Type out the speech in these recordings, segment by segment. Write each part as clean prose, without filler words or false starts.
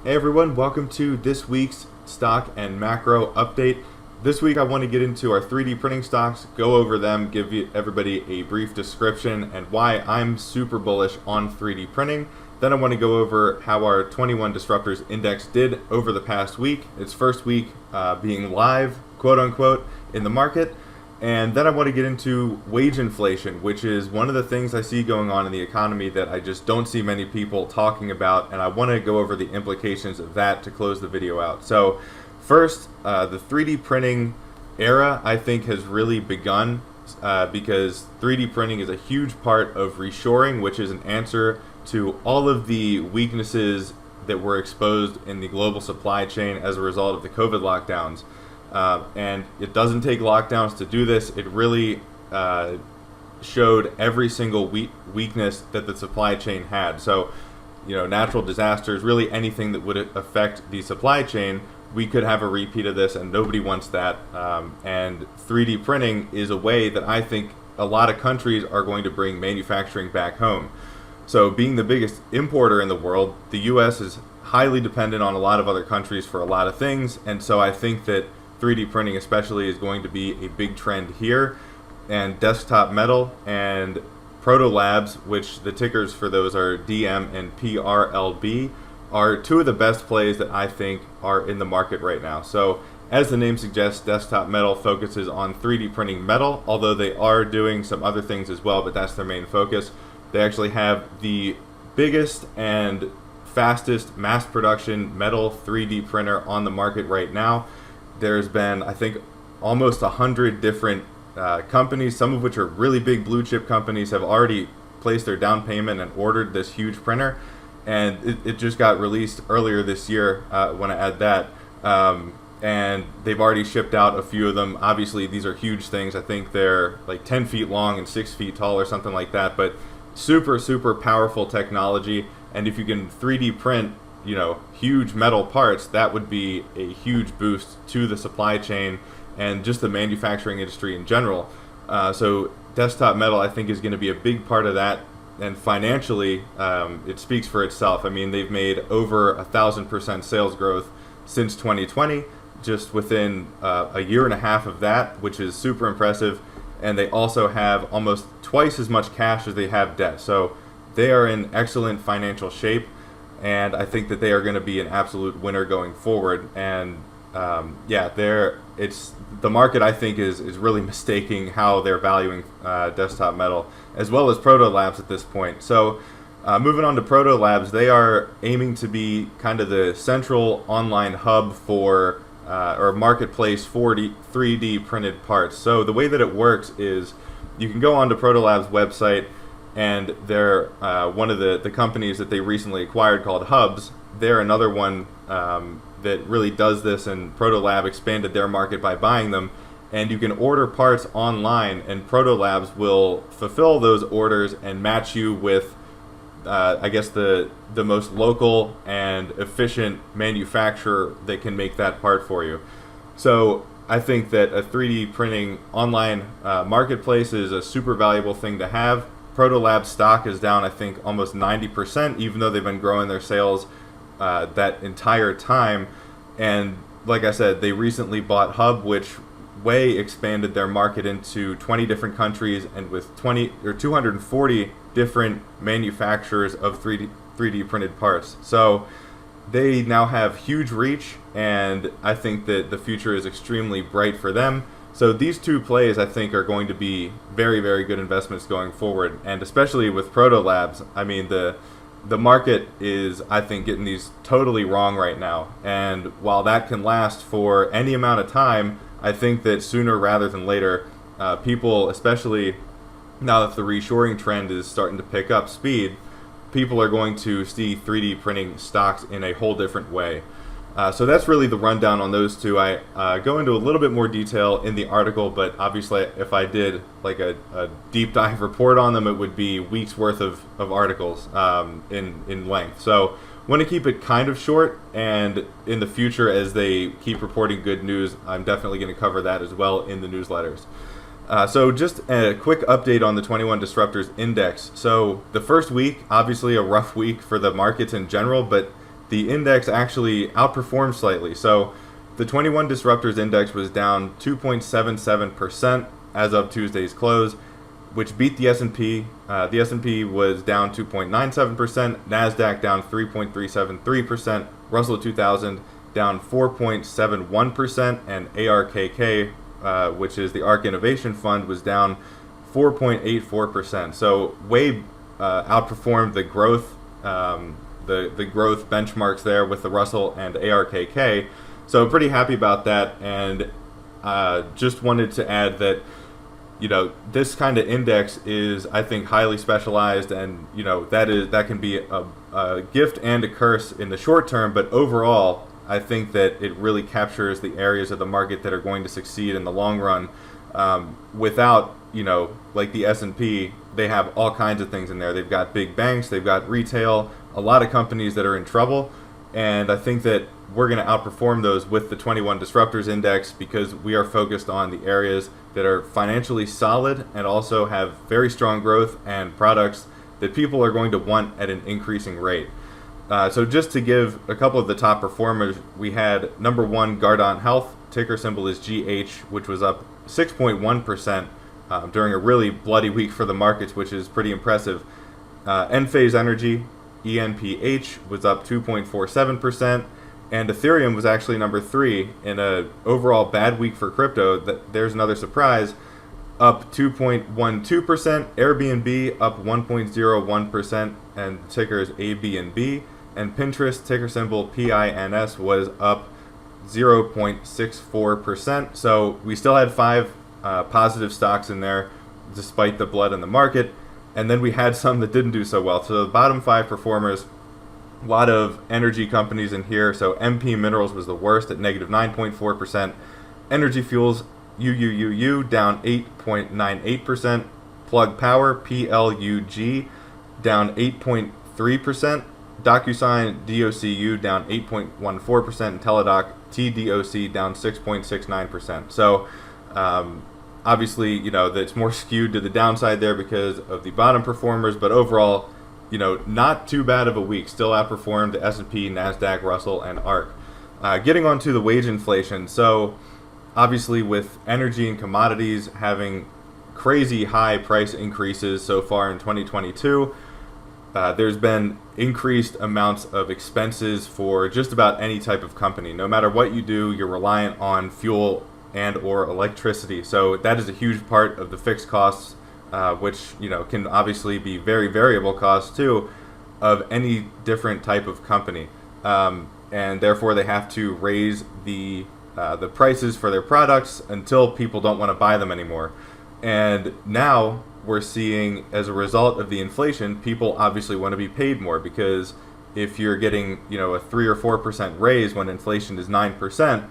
Hey everyone, welcome to this week's stock and macro update. This week I want to get into our 3D printing stocks, go over them, give everybody a brief description and why I'm super bullish on 3D printing. Then I want to go over how our 21 Disruptors Index did over the past week, its first week being live, quote unquote, in the market. And then I want to get into wage inflation, which is one of the things I see going on in the economy that I just don't see many people talking about. And I want to go over the implications of that to close the video out. So first, the 3D printing era, I think, has really begun because 3D printing is a huge part of reshoring, which is an answer to all of the weaknesses that were exposed in the global supply chain as a result of the COVID lockdowns. And it doesn't take lockdowns to do this. It really showed every single weakness that the supply chain had. So, natural disasters, really anything that would affect the supply chain, we could have a repeat of this, and nobody wants that. And 3D printing is a way that I think a lot of countries are going to bring manufacturing back home. So, being the biggest importer in the world, the U.S. is highly dependent on a lot of other countries for a lot of things, and so I think that 3D printing especially is going to be a big trend here. And Desktop Metal and Proto Labs, which the tickers for those are DM and PRLB, are two of the best plays that I think are in the market right now. So as the name suggests, Desktop Metal focuses on 3D printing metal, although they are doing some other things as well, but that's their main focus. They actually have the biggest and fastest mass production metal 3D printer on the market right now. There's been, I think, almost 100 different companies, some of which are really big blue chip companies, have already placed their down payment and ordered this huge printer. And it just got released earlier this year when I add that. And they've already shipped out a few of them. Obviously, these are huge things. I think they're like 10 feet long and 6 feet tall or something like that. But super, super powerful technology. And if you can 3D print huge metal parts, that would be a huge boost to the supply chain and just the manufacturing industry in general. So Desktop Metal, I think, is going to be a big part of that. And financially, it speaks for itself. I mean, they've made over 1,000% sales growth since 2020, just within a year and a half of that, which is super impressive. And they also have almost twice as much cash as they have debt. So they are in excellent financial shape. And I think that they are going to be an absolute winner going forward. And it's the market, I think, is really mistaking how they're valuing Desktop Metal as well as Proto Labs at this point. So moving on to Proto Labs, they are aiming to be kind of the central online hub for or marketplace for 3D printed parts. So the way that it works is you can go onto Proto Labs website, and they're one of the companies that they recently acquired called Hubs. They're another one that really does this, and Proto Lab expanded their market by buying them. And you can order parts online, and Proto Labs will fulfill those orders and match you with, the most local and efficient manufacturer that can make that part for you. So I think that a 3D printing online marketplace is a super valuable thing to have. Proto Labs stock is down, I think, almost 90%, even though they've been growing their sales that entire time. And like I said, they recently bought Hub, which way expanded their market into 20 different countries and with 240 different manufacturers of 3D printed parts. So they now have huge reach, and I think that the future is extremely bright for them. So these two plays, I think, are going to be very, very good investments going forward, and especially with Proto Labs. I mean, the market is, I think, getting these totally wrong right now. And while that can last for any amount of time, I think that sooner rather than later, people, especially now that the reshoring trend is starting to pick up speed, people are going to see 3D printing stocks in a whole different way. So that's really the rundown on those two. I go into a little bit more detail in the article, but obviously if I did like a deep dive report on them, it would be weeks worth of articles in length. So want to keep it kind of short, and in the future as they keep reporting good news, I'm definitely going to cover that as well in the newsletters. So just a quick update on the 21 Disruptors Index. So the first week, obviously a rough week for the markets in general, but the index actually outperformed slightly. So the 21 Disruptors Index was down 2.77% as of Tuesday's close, which beat the S&P. The S&P was down 2.97%, NASDAQ down 3.373%, Russell 2000 down 4.71%, and ARKK, which is the ARK Innovation Fund, was down 4.84%. So way outperformed the growth the growth benchmarks there with the Russell and ARKK. So pretty happy about that, and just wanted to add that this kind of index is, I think, highly specialized, and that can be a gift and a curse in the short term, but overall I think that it really captures the areas of the market that are going to succeed in the long run. Without, like the S&P, they have all kinds of things in there. They've got big banks, they've got retail, a lot of companies that are in trouble, and I think that we're going to outperform those with the 21 Disruptors Index because we are focused on the areas that are financially solid and also have very strong growth and products that people are going to want at an increasing rate. So just to give a couple of the top performers, we had number one, Guardant Health, ticker symbol is GH, which was up 6.1% during a really bloody week for the markets, which is pretty impressive. Enphase Energy, ENPH, was up 2.47%, and Ethereum was actually number three in a overall bad week for crypto. There's another surprise, up 2.12%. Airbnb up 1.01%, and ticker is ABNB. And Pinterest, ticker symbol PINS, was up 0.64%. So we still had five positive stocks in there despite the blood in the market. And then we had some that didn't do so well. So the bottom five performers, a lot of energy companies in here. So MP Minerals was the worst at negative 9.4%. Energy Fuels, UUUU, down 8.98%. Plug Power, PLUG, down 8.3%. DocuSign, DOCU, down 8.14%. And Teladoc, TDOC, down 6.69%. So obviously, that's more skewed to the downside there because of the bottom performers, but overall, not too bad of a week. Still outperformed the S&P, NASDAQ, Russell, and ARK. Getting on to the wage inflation. So obviously with energy and commodities having crazy high price increases so far in 2022, there's been increased amounts of expenses for just about any type of company. No matter what you do, you're reliant on fuel and or electricity. So that is a huge part of the fixed costs, which can obviously be very variable costs too, of any different type of company. And therefore they have to raise the prices for their products until people don't want to buy them anymore. And now we're seeing, as a result of the inflation, people obviously want to be paid more, because if you're getting a 3 or 4% raise when inflation is 9%,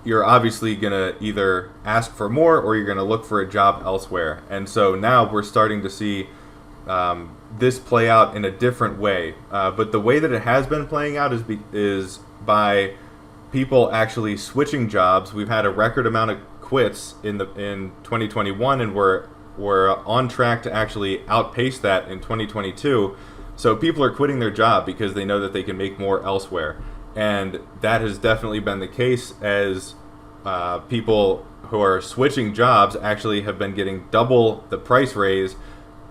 you're obviously going to either ask for more or you're going to look for a job elsewhere. And so now we're starting to see this play out in a different way. But the way that it has been playing out is by people actually switching jobs. We've had a record amount of quits in 2021, and we're on track to actually outpace that in 2022. So people are quitting their job because they know that they can make more elsewhere. And that has definitely been the case, as people who are switching jobs actually have been getting double the price raise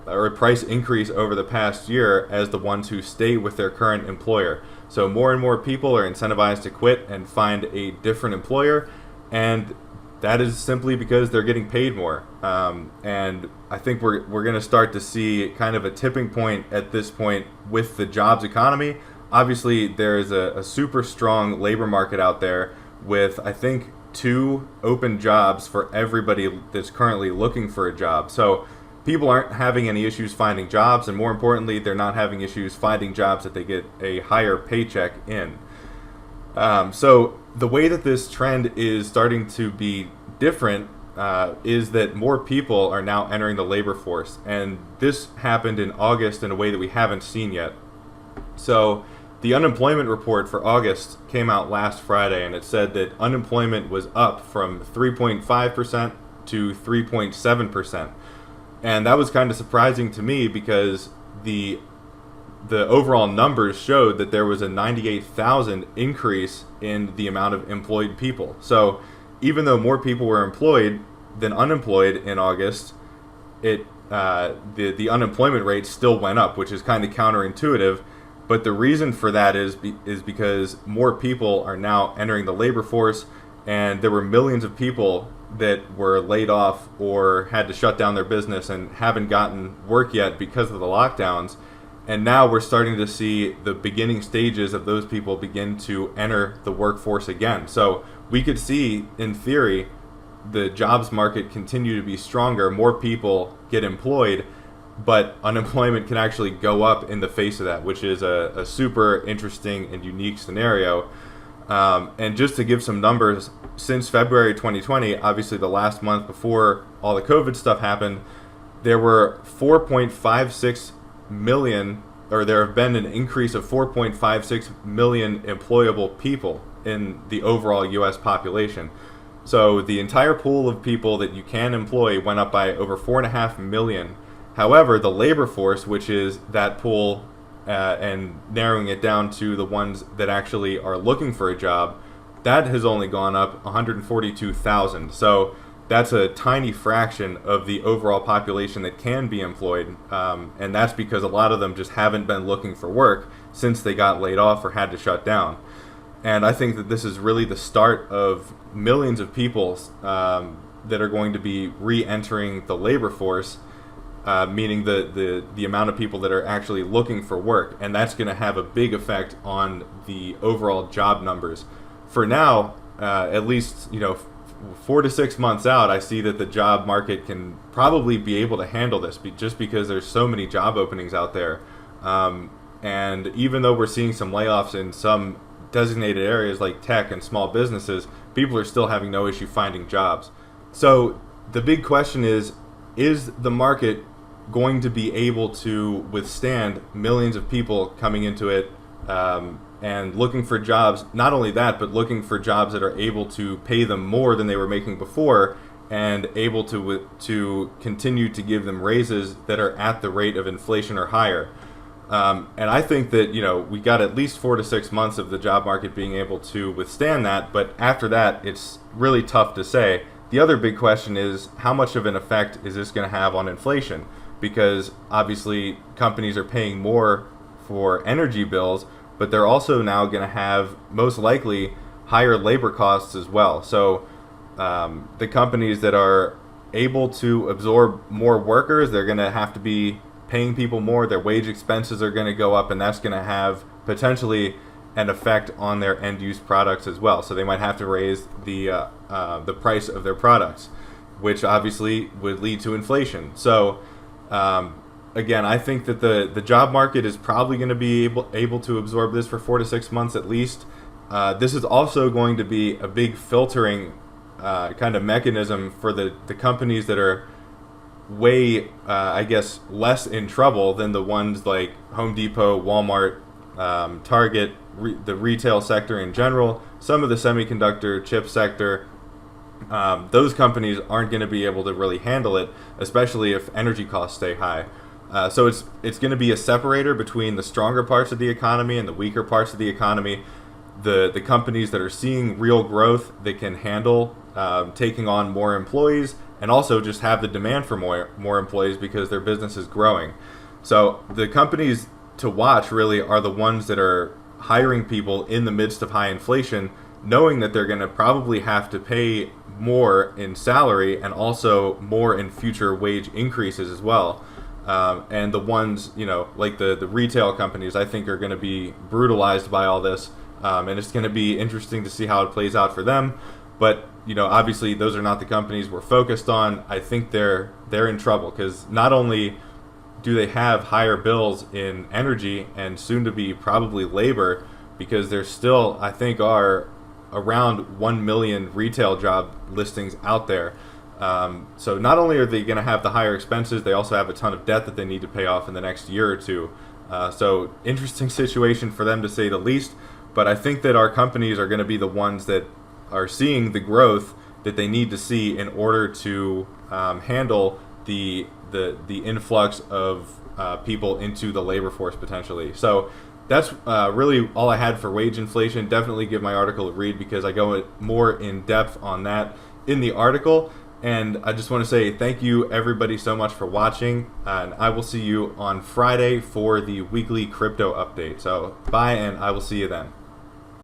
or price increase over the past year as the ones who stay with their current employer. So more and more people are incentivized to quit and find a different employer, and that is simply because they're getting paid more. And I think we're going to start to see kind of a tipping point at this point with the jobs economy. Obviously, there's a super strong labor market out there with, I think, 2 open jobs for everybody that's currently looking for a job. So people aren't having any issues finding jobs, and more importantly, they're not having issues finding jobs that they get a higher paycheck in. So the way that this trend is starting to be different is that more people are now entering the labor force, and this happened in August in a way that we haven't seen yet. So the unemployment report for August came out last Friday, and it said that unemployment was up from 3.5% to 3.7%. And that was kind of surprising to me because the the overall numbers showed that there was a 98,000 increase in the amount of employed people. So even though more people were employed than unemployed in August, the unemployment rate still went up, which is kind of counterintuitive. But the reason for that is because more people are now entering the labor force, and there were millions of people that were laid off or had to shut down their business and haven't gotten work yet because of the lockdowns. And now we're starting to see the beginning stages of those people begin to enter the workforce again. So we could see, in theory, the jobs market continue to be stronger, more people get employed, but unemployment can actually go up in the face of that, which is a super interesting and unique scenario. And just to give some numbers, since February 2020, obviously the last month before all the COVID stuff happened, there were 4.56 million, or there have been an increase of 4.56 million employable people in the overall U.S. population. So the entire pool of people that you can employ went up by over 4.5 million. However, the labor force, which is that pool, and narrowing it down to the ones that actually are looking for a job, that has only gone up 142,000. So that's a tiny fraction of the overall population that can be employed, and that's because a lot of them just haven't been looking for work since they got laid off or had to shut down. And I think that this is really the start of millions of people that are going to be re-entering the labor force, meaning the amount of people that are actually looking for work, and that's going to have a big effect on the overall job numbers. For now, at least 4 to 6 months out, I see that the job market can probably be able to handle this, just because there's so many job openings out there. And even though we're seeing some layoffs in some designated areas like tech and small businesses, people are still having no issue finding jobs. So the big question is the market going to be able to withstand millions of people coming into it and looking for jobs? Not only that, but looking for jobs that are able to pay them more than they were making before, and able to continue to give them raises that are at the rate of inflation or higher. And I think that we got at least 4 to 6 months of the job market being able to withstand that, but after that it's really tough to say. The other big question is, how much of an effect is this going to have on inflation? Because obviously companies are paying more for energy bills, but they're also now going to have most likely higher labor costs as well. So the companies that are able to absorb more workers, they're going to have to be paying people more. Their wage expenses are going to go up, and that's going to have potentially an effect on their end use products as well. So they might have to raise the price of their products, which obviously would lead to inflation. So again, I think that the job market is probably going to be able to absorb this for 4 to 6 months at least. This is also going to be a big filtering kind of mechanism for the companies that are way, less in trouble than the ones like Home Depot, Walmart, Target, the retail sector in general, some of the semiconductor chip sector. Those companies aren't going to be able to really handle it, especially if energy costs stay high. So it's going to be a separator between the stronger parts of the economy and the weaker parts of the economy. The companies that are seeing real growth, that can handle taking on more employees, and also just have the demand for more employees because their business is growing. So the companies to watch really are the ones that are hiring people in the midst of high inflation, knowing that they're going to probably have to pay more in salary and also more in future wage increases as well. And the ones, like the retail companies, I think are going to be brutalized by all this. And it's going to be interesting to see how it plays out for them. But, obviously those are not the companies we're focused on. I think they're in trouble, because not only do they have higher bills in energy and soon to be probably labor, because there still, I think, are around 1 million retail job listings out there. So not only are they going to have the higher expenses, they also have a ton of debt that they need to pay off in the next year or two. So interesting situation for them, to say the least. But I think that our companies are going to be the ones that are seeing the growth that they need to see in order to handle the influx of people into the labor force potentially. So that's really all I had for wage inflation. Definitely give my article a read because I go more in depth on that in the article. And I just want to say thank you everybody so much for watching, and I will see you on Friday for the weekly crypto update. So bye, and I will see you then.